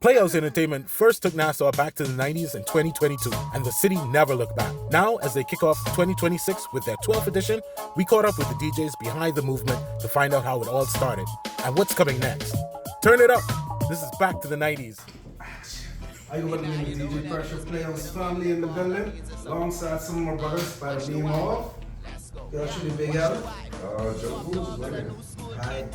Playhouse Entertainment first took Nassau back to the 90s in 2022, and the city never looked back. Now, as they kick off 2026 with their 12th edition, we caught up with the DJs behind the movement to find out how it all started and what's coming next. Turn it up. This is Back to the 90s. Are you with me, DJ Pressure Playhouse family in the building, alongside some of my brothers by the beam off. Y'all should be big out. Hi.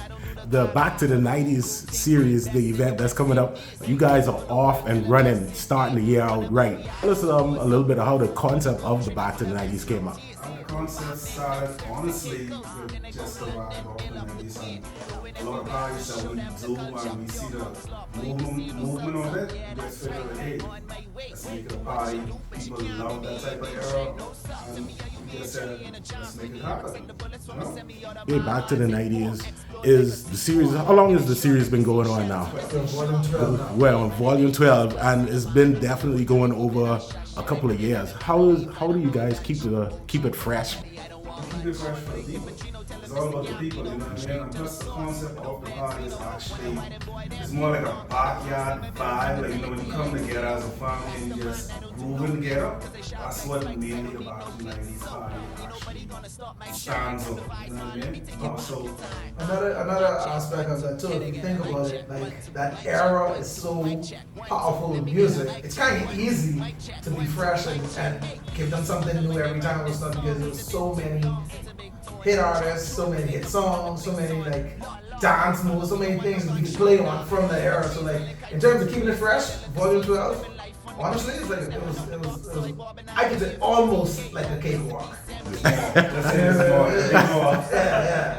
The Back to the 90s series, the event that's coming up, you guys are off and running, starting the year out right. Tell us a little bit of how the concept of the Back to the 90s came up. The concept started, honestly, with just the vibe of the 90s and a lot of parties that we do and we see the movement of it. We just figured, hey, let's make it a party. People love that type of era and we just said, let's make it happen. You know? Yeah, Back to the 90s is the series. How long has the series been going on now? Volume 12 now. Well, volume 12, and it's been definitely going over a couple of years. How do you guys keep it fresh? Keep it fresh for the people. It's all about the people, you know what I mean? And plus the concept of the party is actually, it's more like a backyard vibe. Like, you know, when you come together as a family and you just grooving together, that's what mainly about the 90s party actually stands up, you know what I mean? Also, Another aspect of that too, if you think about it, like that era is so powerful with music. It's kind of easy to be fresh and give them something new every time or stuff because there's so many hit artists, so many hit songs, so many like dance moves, so many things we can play on from the era. So like in terms of keeping it fresh, Volume 12, honestly, it's like it was I could say almost like a cakewalk. Yeah.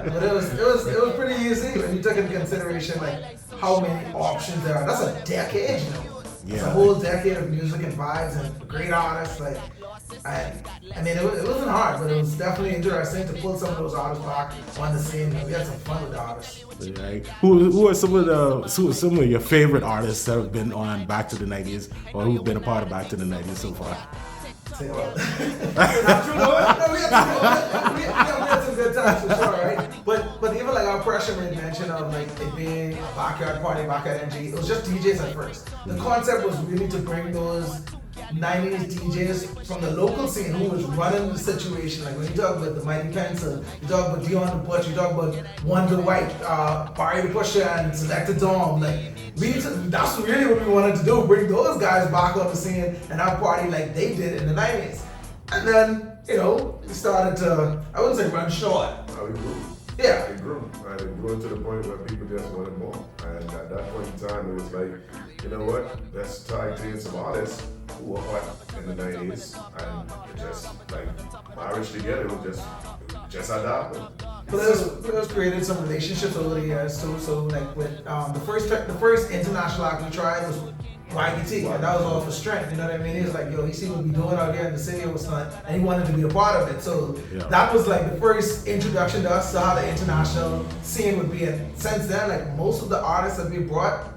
But it was pretty easy when you took into consideration like how many options there are. That's a decade, you know. It's a whole decade of music and vibes and great artists. Like, I mean, it wasn't hard, but it was definitely interesting to pull some of those artists back on the scene. We had some fun with the artists. Right. Who are some of your favorite artists that have been on Back to the 90s or who've been a part of Back to the 90s so far? Say what? Not true, no, we had some good times for sure, right? But even like our pressure made mention of like it being a backyard party, backyard energy. It was just DJs at first. The concept was really to bring those 90s DJs from the local scene who was running the situation. Like when you talk about the Mighty Pencil, you talk about Dion the Butch, you talk about Wonder White, Barry the Pusher, and Selector Dom. Like that's really what we wanted to do, bring those guys back on the scene and our party like they did in the 90s. And then, you know, we started to, I wouldn't say run short. We grew. Yeah. We grew. And it grew to the point where people just wanted more. And at that point in time, it was like, you know what? Let's tag team some artists who were hot in the 90s. And it just like marriage together. It was just adapted. Players created some relationships over the years too. So like with the first international act we tried was YBT, and that was all for strength. You know what I mean? He was like, yo, he see what we doing out here in the city of Wisconsin, and he wanted to be a part of it. So that was like the first introduction to us to how the international scene would be. And since then, like most of the artists that we brought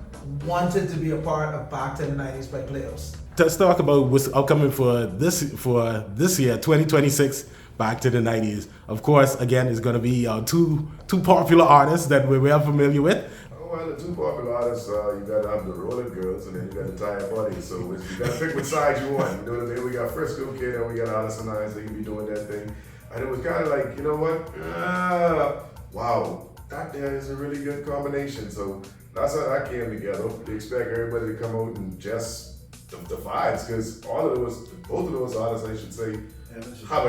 wanted to be a part of Back to the 90s by Playhouse. Let's talk about what's upcoming for this year, 2026. Back to the 90s. Of course, again, it's going to be two popular artists that we're well familiar with. Well, the two popular artists, you got to have the Roller Girls and then you got the Tired Buddies. So you got to pick which side you want. You know what I mean? We got Frisco Kid and we got Alison Hinds. They be doing that thing. And it was kind of like, you know what? Wow, that there is a really good combination. So that's how that came together. They expect everybody to come out and just the vibes because both of those artists, I should say, have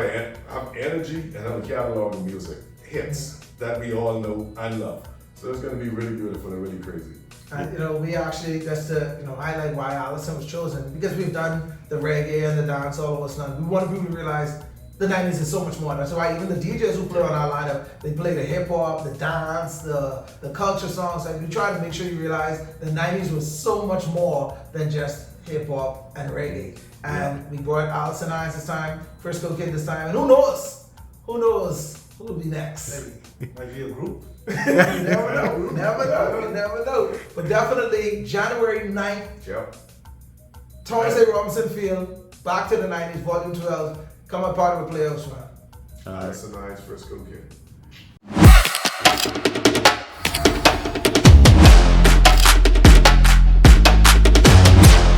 energy and have a catalog of music, hits that we all know and love. So it's going to be really beautiful and really crazy. And you know, we actually, just to highlight why Alison was chosen, because we've done the reggae and the dancehall and what's not. We want people to realize the 90s is so much more. That's why even the DJs who play on our lineup, they play the hip hop, the dance, the culture songs. Like we try to make sure you realize the 90s was so much more than just hip hop and reggae. And we brought Alison Hinds this time, Frisco Kid this time, and who knows who will be next? maybe might be a group. You never know. But definitely January 9th, Yep. Thomas A. Robinson Field, Back to the 90s, Volume 12. Come a part of a Playhouse, man. That's a nice Frisco Kid.